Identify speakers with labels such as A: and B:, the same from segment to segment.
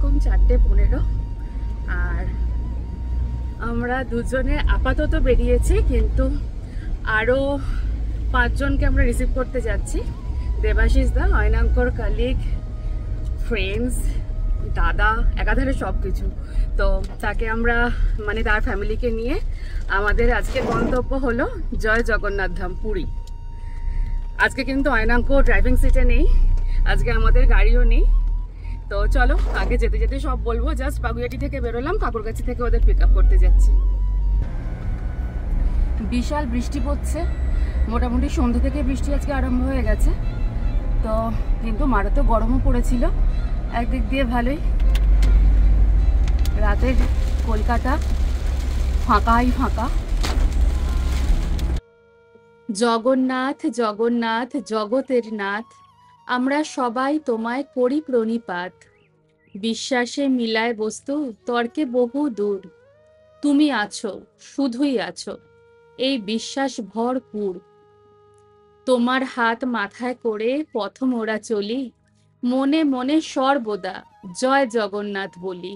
A: এখন 4:15 আর আমরা দুজনে আপাতত বেরিয়েছি, কিন্তু আরও 5 জনকে আমরা রিসিভ করতে যাচ্ছি। দেবাশিস দা, অয়নাঙ্কর কালিগ, ফ্রেন্ডস, দাদা, একাধারে সব কিছু। তো তাকে আমরা মানে তার ফ্যামিলিকে নিয়ে আমাদের আজকে গন্তব্য হলো জয় জগন্নাথ ধাম, পুরী। আজকে কিন্তু অয়নাঙ্ক ড্রাইভিং সিটে নেই, আজকে আমাদের গাড়িও নেই। তো চলো আগে যেতে যেতে সব বলবো। জাস্ট বাগুইয়াটি থেকে বেরোলাম, কাকুরগাছি থেকে ওদের পিক আপ করতে যাচ্ছি। বিশাল বৃষ্টি পড়ছে, মোটামুটি সন্ধ্যা থেকে বৃষ্টি আজকে আরম্ভ হয়ে গেছে। তো কিন্তু মারাত্মক গরমও পড়েছিল, একদিক দিয়ে ভালোই। রাতের কলকাতা ফাঁকাই ফাঁকা। জগন্নাথ জগন্নাথ জগতের নাথ, আমরা সবাই তোমায় করি প্রণিপাত। বিশ্বাসে মিলায় বস্তু, তর্কে বহু দূর। তুমি আছো, শুধুই আছো, এই বিশ্বাস ভরপুর। তোমার হাত মাথায় করে পথ মোরা চলি, মনে মনে সর্বদা জয় জগন্নাথ বলি।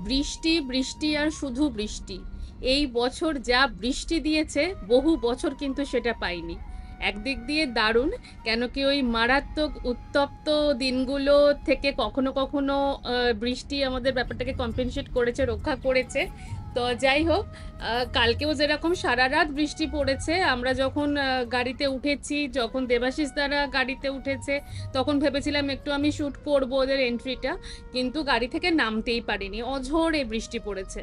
A: বৃষ্টি বৃষ্টি আর শুধু বৃষ্টি। এই বছর যা বৃষ্টি দিয়েছে, বহু বছর কিন্তু সেটা পাইনি। একদিক দিয়ে দারুণ, কেন কি ওই মারাত্মক উত্তপ্ত দিনগুলো থেকে কখনো কখনো বৃষ্টি আমাদের ব্যাপারটাকে কম্পেনসেট করেছে, রক্ষা করেছে। তো যাই হোক, কালকেও যেরকম সারা রাত বৃষ্টি পড়েছে, আমরা যখন গাড়িতে উঠেছি, যখন দেবাশিস দ্বারা গাড়িতে উঠেছে, তখন ভেবেছিলাম একটু আমি শ্যুট করবো ওদের এন্ট্রিটা, কিন্তু গাড়ি থেকে নামতেই পারিনি, অঝোরে বৃষ্টি পড়েছে।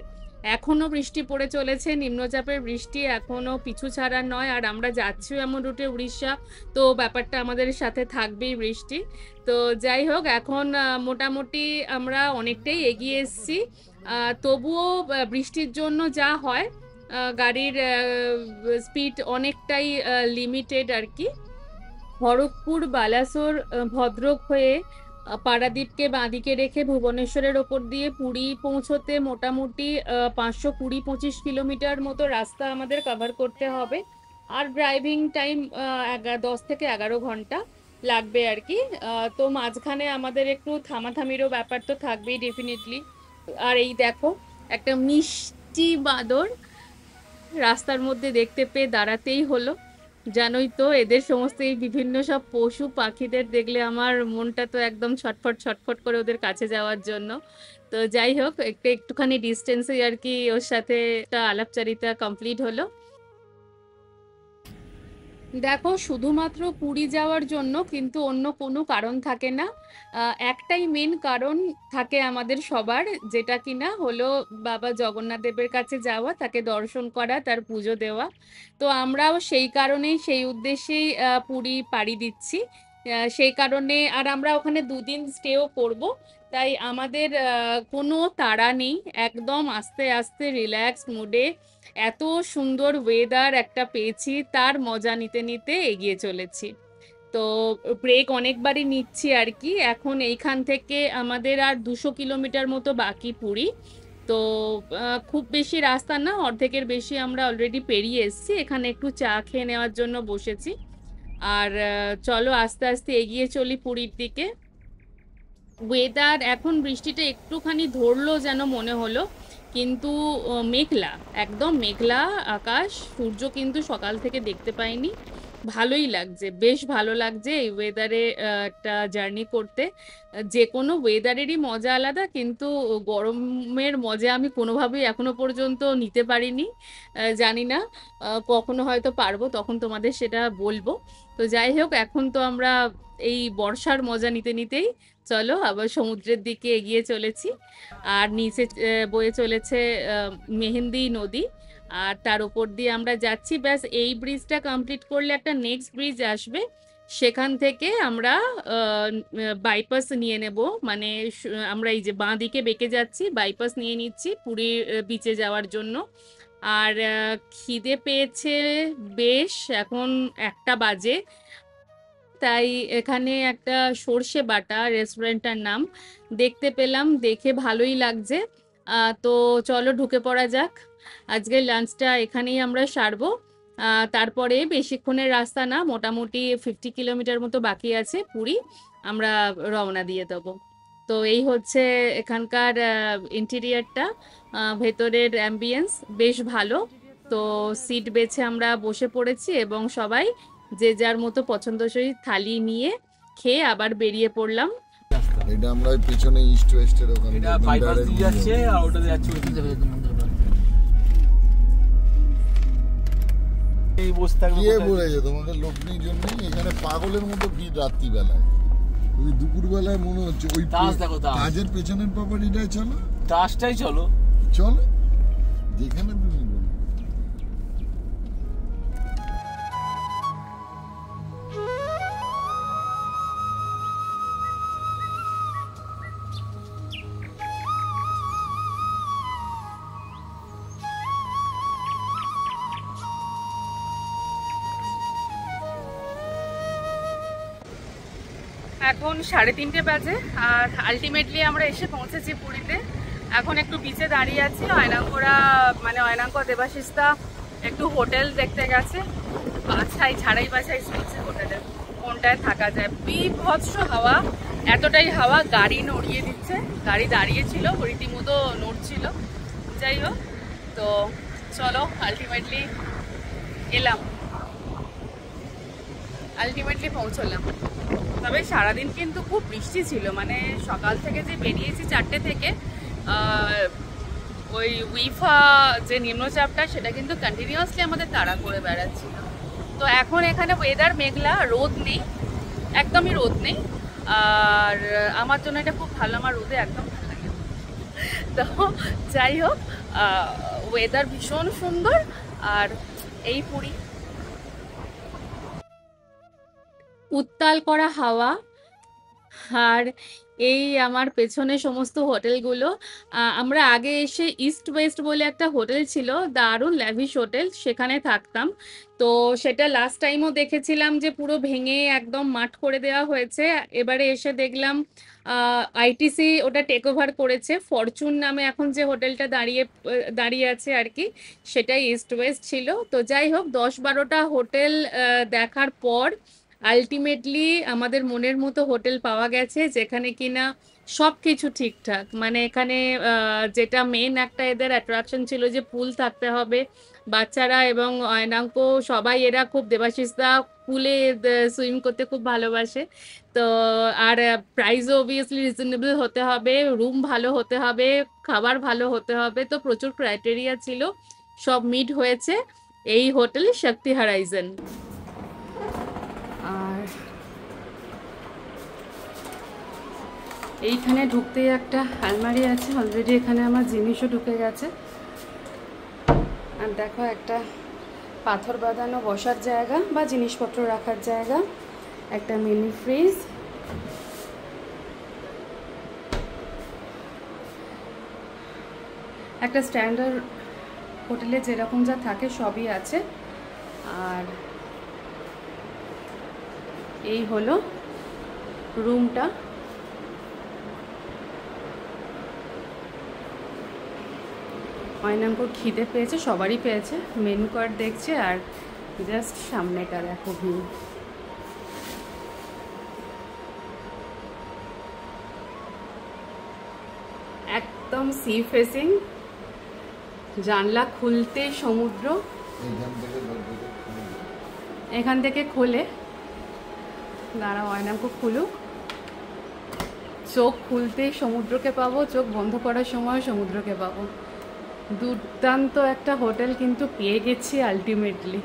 A: এখনো বৃষ্টি পড়ে চলেছে, নিম্নচাপের বৃষ্টি এখনো পিছু ছাড়া নয়। আর আমরা যাচ্ছিও এমন রুটে, উড়িষ্যা, তো ব্যাপারটা আমাদের সাথে থাকবেই বৃষ্টি। তো যাই হোক, এখন মোটামুটি আমরা অনেকটাই এগিয়ে এসেছি। তবুও বৃষ্টির জন্য যা হয়, গাড়ির স্পিড অনেকটাই লিমিটেড আর কি। খড়গপুর, বালাসোর, ভদ্রক হয়ে পারাদ্বীপকে বাঁদিকে রেখে ভুবনেশ্বরের ওপর দিয়ে পুরী পৌঁছতে মোটামুটি 520-25 কিলোমিটার মতো রাস্তা আমাদের কভার করতে হবে। আর ড্রাইভিং টাইম 10 থেকে 11 ঘন্টা লাগবে আর কি। তো মাঝখানে আমাদের একটু থামাথামিরও ব্যাপার তো থাকবেই ডেফিনেটলি। আর এই দেখো, একটা মিষ্টি বাঁদর রাস্তার মধ্যে দেখতে পেয়ে দাঁড়াতেই হলো। জানোই তো, এদের সমস্ত এই বিভিন্ন সব পশু পাখিদের দেখলে আমার মনটা তো একদম ছটফট ছটফট করে ওদের কাছে যাওয়ার জন্য। তো যাই হোক, একটুখানি ডিস্টেন্সে আর কি ওর সাথে একটা আলাপচারিতা কমপ্লিট হলো। দেখো, শুধুমাত্র পুরী যাওয়ার জন্য কিন্তু অন্য কোনো কারণ থাকে না। একটাই মেন কারণ থাকে আমাদের সবার, যেটা কিনা হলো বাবা জগন্নাথ দেবের কাছে যাওয়া, তাকে দর্শন করা, তার পুজো দেওয়া। তো আমরাও সেই কারণেই, সেই উদ্দেশ্যেই পুরী পাড়ি দিচ্ছি। সেই কারণে আর আমরা ওখানে 2 দিন স্টেও করব। তাই আমাদের কোনো তাড়া নেই, একদম আস্তে আস্তে রিল্যাক্স মুডে এত সুন্দর ওয়েদার একটা পেয়েছি, তার মজা নিতে নিতে এগিয়ে চলেছি। তো ব্রেক অনেকবারই নিচ্ছি আর কি। এখন এইখান থেকে আমাদের আর 200 কিলোমিটার মতো বাকি পুরী। তো খুব বেশি রাস্তা না, অর্ধেকের বেশি আমরা অলরেডি পেরিয়ে এসেছি। এখানে একটু চা খেয়ে নেওয়ার জন্য বসেছি। আর চলো আস্তে আস্তে এগিয়ে চলি পুরীর দিকে। ওয়েদার এখন বৃষ্টিটা একটুখানি ধরলো যেন মনে হলো, কিন্তু মেঘলা, একদম মেঘলা আকাশ। সূর্য কিন্তু সকাল থেকে দেখতে পাইনি। ভালোই লাগছে, বেশ ভালো লাগছে এই ওয়েদারে একটা জার্নি করতে। যে কোনো ওয়েদারেরই মজা আলাদা, কিন্তু গরমের মজা আমি কোনোভাবেই এখনো পর্যন্ত নিতে পারিনি। জানি না কখনো হয়তো পারবো, তখন তোমাদের সেটা বলবো। তো যাই হোক, এখন তো আমরা এই বর্ষার মজা নিতে নিতেই চলো আবার সমুদ্রের দিকে এগিয়ে চলেছি। আর নিচে বয়ে চলেছে মেহেন্দি নদী, আর তার উপর দিয়ে আমরা যাচ্ছি। ব্যাস এই ব্রিজটা কমপ্লিট করলে একটা নেক্সট ব্রিজ আসবে, সেখান থেকে আমরা বাইপাস নিয়ে নেব। মানে আমরা এই যে বাঁ দিকে বেঁকে যাচ্ছি, বাইপাস নিয়ে নিচ্ছি পুরীর বিচে যাওয়ার জন্য। আর খিদে পেয়েছে বেশ, এখন 1টা বাজে। তাই এখানে একটা সর্ষে বাটা রেস্টুরেন্টটার নাম দেখতে পেলাম, দেখে ভালোই লাগছে। তো চলো ঢুকে পড়া যাক। আজকের লাঞ্চটা এখানেই আমরা সারবো। তারপরে বেশিক্ষণের রাস্তা না, মোটামুটি 50 কিলোমিটার মতো বাকি আছে পুরী। আমরা রওনা দিয়ে দেবো। তো এই হচ্ছে এখানকার ইন্টেরিয়ারটা, ভেতরের অ্যাম্বিয়েন্স বেশ ভালো। তো সিট বেছে আমরা বসে পড়েছি এবং সবাই যে যার মতো পছন্দসই থালি নিয়ে খেয়ে আবার বেরিয়ে পড়লাম।
B: এটা আমরা পিছনে ইস্ট ওয়েস্টের ওখানে
C: এটা বাইপাস দিয়ে যাচ্ছে আর ওটাতে যাচ্ছে এই বসে থাকবে।
B: কে বলেছে তোমাকে লগ্নির জন্য এখানে পাগলের মতো ভিড় রাত্রিবেলায়? ওই দুপুরবেলায় মনে হচ্ছে ওই
C: তাজ দেখো, তাজ।
B: তাজের পেছনের প্রপার্টিটাই চলো,
C: তাজটাই চলো,
B: চলো যেখানে তুমি বলো।
A: এখন 3:30 বাজে আর আলটিমেটলি আমরা এসে পৌঁছেছি পুরীতে। এখন একটু বিচে দাঁড়িয়ে আছি। অয়নাঙ্করা মানে অয়নাঙ্ক দেবাশিসদা একটু হোটেল দেখতে গেছে, ঝাড়াই বাছাই চলছে হোটেলে কোনটায় থাকা যায়। বিভৎস হাওয়া, এতটাই হাওয়া গাড়ি নড়িয়ে দিচ্ছে। গাড়ি দাঁড়িয়েছিল, রীতিমতো নড়ছিল। যাই হোক, তো চলো আলটিমেটলি পৌঁছলাম। তবে সারাদিন কিন্তু খুব বৃষ্টি ছিল, মানে সকাল থেকে যে বেরিয়েছি 4টে থেকে, ওই উইফা যে নিম্নচাপটা সেটা কিন্তু কন্টিনিউয়াসলি আমাদের তাড়া করে বেড়াচ্ছিল। তো এখন এখানে ওয়েদার মেঘলা, রোদ নেই, একদমই রোদ নেই। আর আমার জন্য এটা খুব ভালো, আমার রোদে একদম ভালো লাগে। তো যাই হোক, ওয়েদার ভীষণ সুন্দর। আর এই পুরী, উত্তাল করা হাওয়া, আর এই আমার পেছনে সমস্ত হোটেলগুলো। আমরা আগে এসে ইস্ট ওয়েস্ট বলে একটা হোটেল ছিল, দারুণ ল্যাভিশ হোটেল, সেখানে থাকতাম। তো সেটা লাস্ট টাইমও দেখেছিলাম যে পুরো ভেঙে একদম মাঠ করে দেওয়া হয়েছে। এবারে এসে দেখলাম আইটিসি ওটা টেক ওভার করেছে। ফরচুন নামে এখন যে হোটেলটা দাঁড়িয়ে আছে আর কি, সেটাই ইস্ট ওয়েস্ট ছিল। তো যাই হোক, 10-12টা হোটেল দেখার পর আলটিমেটলি আমাদের মনের মতো হোটেল পাওয়া গেছে, যেখানে কিনা সব কিছু ঠিকঠাক। মানে এখানে যেটা মেন একটা এদের অ্যাট্রাকশন ছিল যে পুল থাকতে হবে। বাচ্চারা এবং অয়নাঙ্ক সবাই এরা খুব, দেবাশিসদা পুলে সুইম করতে খুব ভালোবাসে। তো আর প্রাইসও অবভিয়াসলি রিজনেবল হতে হবে, রুম ভালো হতে হবে, খাবার ভালো হতে হবে। তো প্রচুর ক্রাইটেরিয়া ছিল, সব মিট হয়েছে এই হোটেল শক্তি হারাইজেন। আর এইখানে ঢুকতেই একটা আলমারি আছে, অলরেডি এখানে আমার জিনিসও ঢুকে গেছে। আর দেখো, একটা পাথর বাঁধানো বসার জায়গা বা জিনিসপত্র রাখার জায়গা, একটা মিনি ফ্রিজ, একটা স্ট্যান্ডার্ড হোটেলে যেরকম যা থাকে সবই আছে। আর এই হলো রুমটা। অয়নাঙ্কর খিদে পেয়েছে, সবারই পেয়েছে, মেনু কার্ড দেখছে। আর জাস্ট সামনেটা দেখো ভিউ, একদম সি ফেসিং, জানলা খুলতেই সমুদ্র। এখান থেকে খোলে, দাঁড়াও অয়নাঙ্ক খুলুক। চোখ খুলতেই সমুদ্রকে পাবো, চোখ বন্ধ করার সময় সমুদ্রকে পাবো। দুর্দান্ত একটা হোটেল কিন্তু পেয়ে গেছি আলটিমেটলি।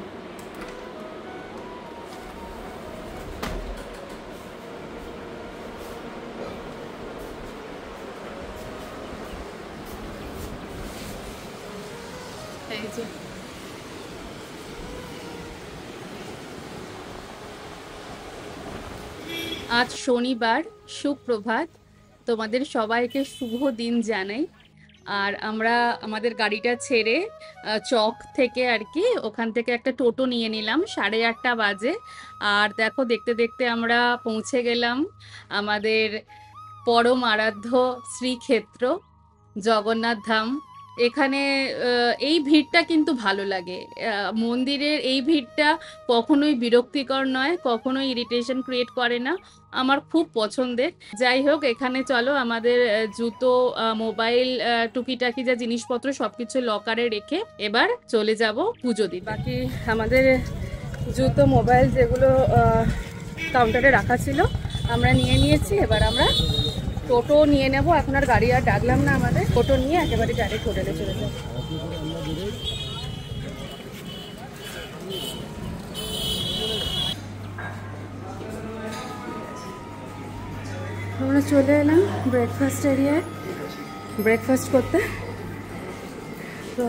A: এই যে আজ শনিবার, সুপ্রভাত, তোমাদের সবাইকে শুভ দিন জানাই। আর আমরা আমাদের গাড়িটা ছেড়ে চক থেকে আর কি, ওখান থেকে একটা টোটো নিয়ে নিলাম। 8:30 বাজে। আর দেখো, দেখতে দেখতে আমরা পৌঁছে গেলাম আমাদের পরম আরাধ্য শ্রীক্ষেত্র জগন্নাথ ধাম এখানে এই ভিড়টা কিন্তু ভালো লাগে। মন্দিরের এই ভিড়টা কখনোই বিরক্তিকর নয়, কখনোই ইরিটেশন ক্রিয়েট করে না, আমার খুব পছন্দের। যাই হোক, এখানে চলো আমাদের জুতো, মোবাইল, টুকিটাকি যা জিনিসপত্র সবকিছু লকারে রেখে এবার চলে যাব পুজো দিতে। বাকি আমাদের জুতো, মোবাইল যেগুলো কাউন্টারে রাখা ছিল আমরা নিয়ে নিয়েছি। এবার আমরা টোটো নিয়ে নেব, এখন আর গাড়ি আর ডাকলাম না, আমাদের টোটো নিয়ে একেবারে ডাইরেক্ট হোটেলে চলে যাব। আমরা চলে এলাম ব্রেকফাস্ট এরিয়ায় ব্রেকফাস্ট করতে। তো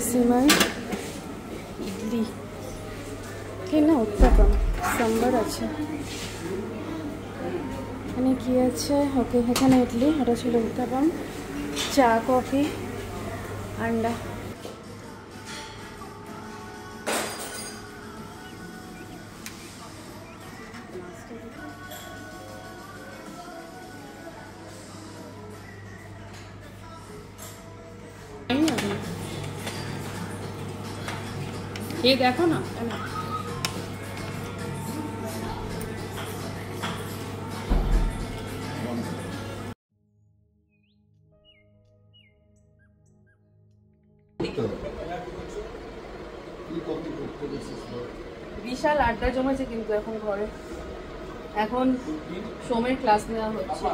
A: সিমাই, ইডলি, কি না উত্তাপাম, সাম্বার আছে, এখানে কি আছে? ওকে, এখানে ইডলি, ওটা ছিল উত্তাপাম, চা, কফি, আন্ডা। খেয়ে দেখো না। বিশাল আড্ডা জমেছে কিন্তু এখন ঘরে। এখন সোমের ক্লাস নেওয়া হচ্ছে।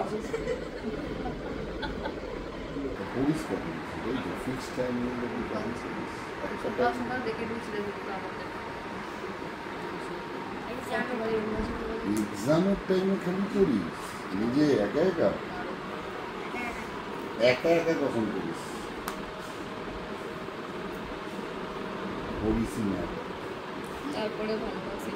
B: এক্সামের টাইমে খালি করিস নিজে একা একা একা একা কখন করিস? করিসই না।
A: তারপরে ভালো লাগছে।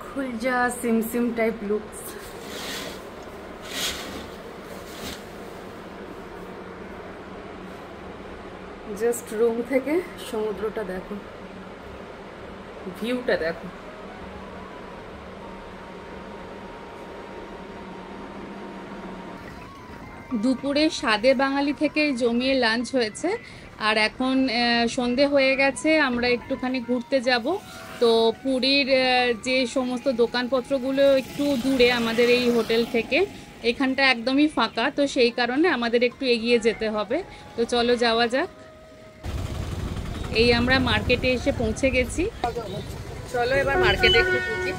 A: খুলজা সিমসিম টাইপ লুকস। জাস্ট রুম থেকে সমুদ্রটা দেখো, ভিউটা দেখো। দুপুরে স্বাদে বাঙালি থেকে জমিয়ে লাঞ্চ হয়েছে, আর এখন সন্ধে হয়ে গেছে, আমরা একটুখানি ঘুরতে যাব। তো পুরীর যে সমস্ত দোকানপত্রগুলো একটু দূরে আমাদের এই হোটেল থেকে, এখানটা একদমই ফাঁকা, তো সেই কারণে আমাদের একটু এগিয়ে যেতে হবে। তো চলো যাওয়া যাক। এই আমরা মার্কেটে এসে পৌঁছে গেছি, চলো এবার মার্কেটে একটু ঢুকি।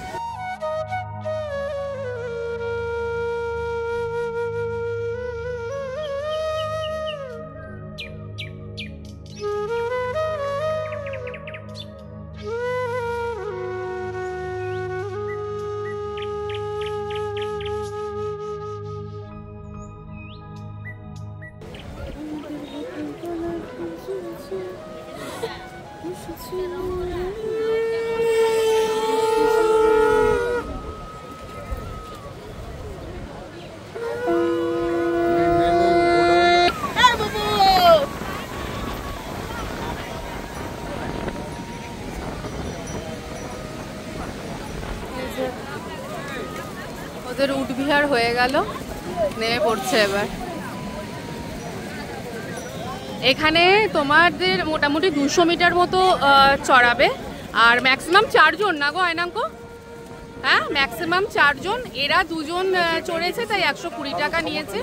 A: ওদের উঠবিহার হয়ে গেল, নেমে পড়ছে এবার। এখানে তোমাদের মোটামুটি 200 মিটার মতো চড়াবে, আর ম্যাক্সিমাম 4 জন না গো আয়নাঙ্কো? হ্যাঁ, ম্যাক্সিমাম 4 জন। এরা 2 জন চড়েছে, তাই 120 টাকা নিয়েছে।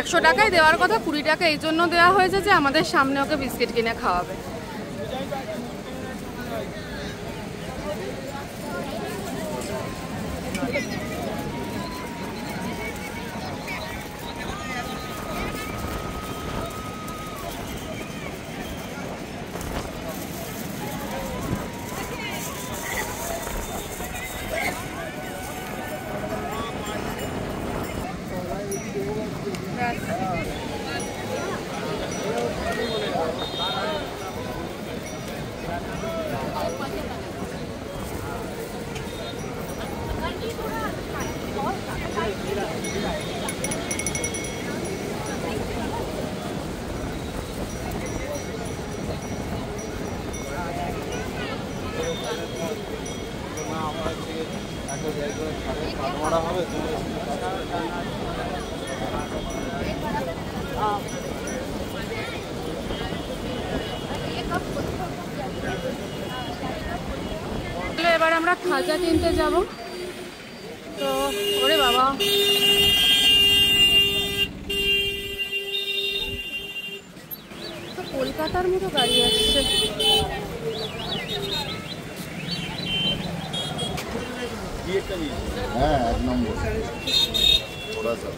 A: 100 টাকায় দেওয়ার কথা, 20 টাকা এই জন্য দেওয়া হয়েছে যে আমাদের সামনে ওকে বিস্কিট কিনে খাওয়াবে। এবার আমরা খাজা কিনতে যাব। তো ওরে বাবা, তো কলকাতার মতো গাড়ি আসছে।
B: হ্যাঁ, 1 নম্বর थोड़ा सा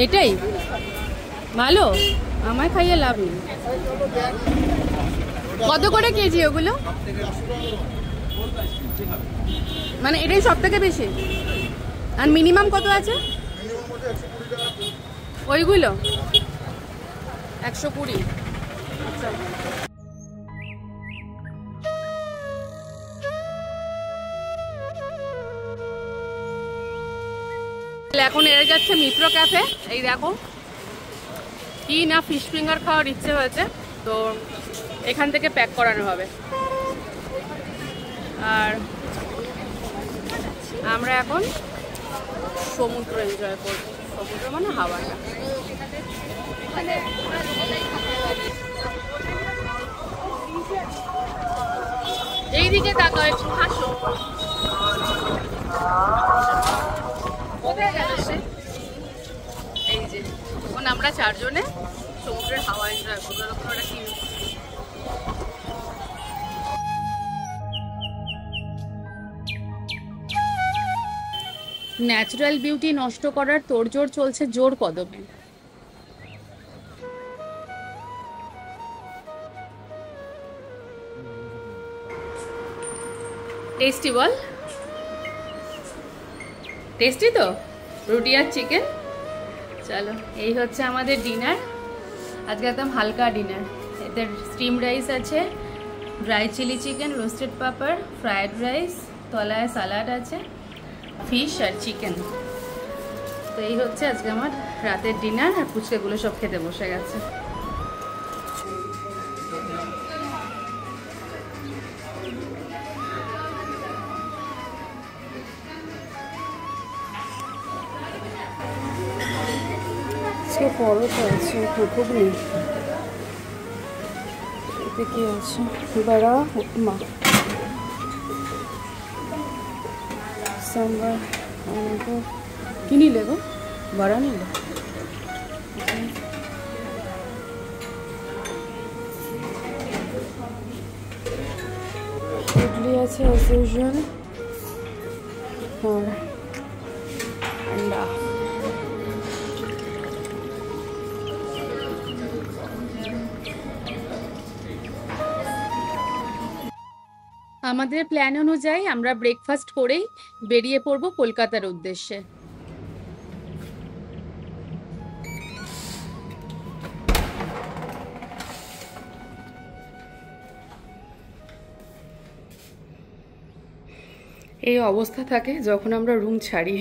A: এটাই ভালো, আমায় খাইয়ে লাভ নেই। কত করে কেজি ওগুলো? মানে এটাই সব থেকে বেশি? আর মিনিমাম কত আছে ওইগুলো? 120। আচ্ছা, এখন এড়ে যাচ্ছে মিত্র ক্যাফে। এই দেখো কি না ফিশ ফিঙ্গার খাওয়ার ইচ্ছে হয়েছে, তো এখান থেকে প্যাক করানো হবে। আর আমরা এখন সমুদ্র এনজয় করব। সমুদ্র মানে হাওয়াটা। এইদিকে তাকাও, একটু হাসো। কোথায় গেল সে? এই যে এখন আমরা 4 জনে সমুদ্রের হাওয়া এনজয় করবো। ওটা কি ন্যাচারাল বিউটি নষ্ট করার তোড়জোড় চলছে জোর কদমে। টেস্টি বল? টেস্টি তো? রুটি আর চিকেন। চলো, এই হচ্ছে আমাদের ডিনার। আজকে একদম হালকা ডিনার। এতে স্টিম রাইস আছে, ড্রাই চিলি চিকেন, রোস্টেড পাপড়, ফ্রায়েড রাইস, তলায় সালাড আছে, ফিশ আর চিকেন। তো এই হচ্ছে আজকে আমার রাতের ডিনার। আর ফুচকাগুলো সব খেতে বসে গেছে। পরোটা আছে, ঘুগনি, এতে কি আছে, বড়া, উপমা, সাম্বার। কি নিলে গো? বড়া নিলে? ইডলি আছে অ্যাজ ইউজুয়াল, আর আন্ডা। আমাদের প্ল্যান অনুযায়ী আমরা ব্রেকফাস্ট করেই বেরিয়ে পড়ব কলকাতার উদ্দেশ্যে। এই অবস্থা থাকে যখন আমরা রুম ছাড়ি।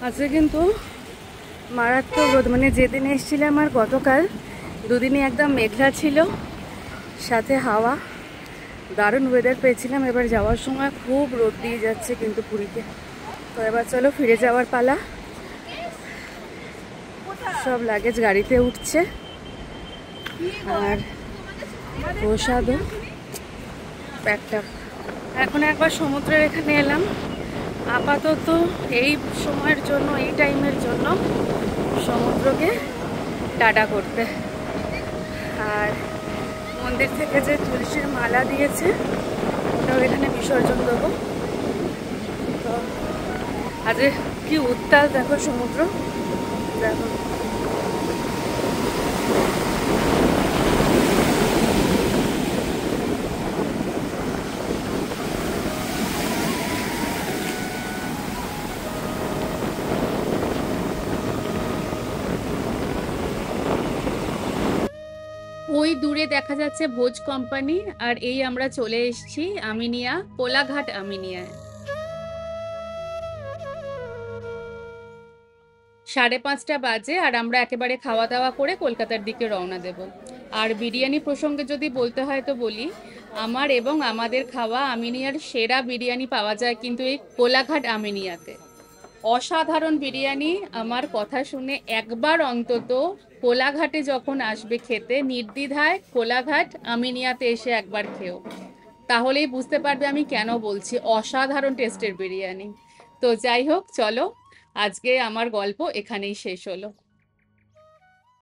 A: আজকে কিন্তু মারাত্মক রোদ, মানে যেদিন এসেছিলাম আর গতকাল দুদিনই একদম মেঘলা ছিল, সাথে হাওয়া, দারুণ ওয়েদার পেয়েছিলাম। এবার যাওয়ার সময় খুব রোদ দিয়ে যাচ্ছে কিন্তু পুরীতে। তো এবার চলো ফিরে যাওয়ার পালা। সব লাগেজ গাড়িতে উঠছে, আর প্রসাদও প্যাকটা। এখন একবার সমুদ্রের এখানে এলাম, আপাতত এই সময়ের জন্য, এই টাইমের জন্য সমুদ্রকে টাটা করতে। আর মন্দির থেকে যে তুলসীর মালা দিয়েছে ওটাও এখানে বিসর্জন দেবো। তো আজ কি উত্তাল দেখো সমুদ্র, দেখো। ওই দূরে দেখা যাচ্ছে ভোজ কোম্পানি, আর এই আমরা চলে এসেছি আমিনিয়া, কোলাঘাট আমিনিয়ায়। 5:30 বাজে, আর আমরা একেবারে খাওয়া দাওয়া করে কলকাতার দিকে রওনা দেব। আর বিরিয়ানি প্রসঙ্গে যদি বলতে হয় তো বলি, আমার এবং আমাদের খাওয়া আমিনিয়ার সেরা বিরিয়ানি পাওয়া যায় কিন্তু এই কোলাঘাট আমিনিয়াতে। অসাধারণ বিরিয়ানি। আমার কথা শুনে একবার অন্তত কোলাঘাটে যখন আসবে খেতে, নির্দ্বিধায় কোলাঘাট আমিনিয়াতে এসে একবার খেও, তাহলেই বুঝতে পারবে আমি কেন বলছি অসাধারণ টেস্টের বিরিয়ানি। তো যাই হোক, চলো, আজকে আমার গল্প এখানেই শেষ হলো।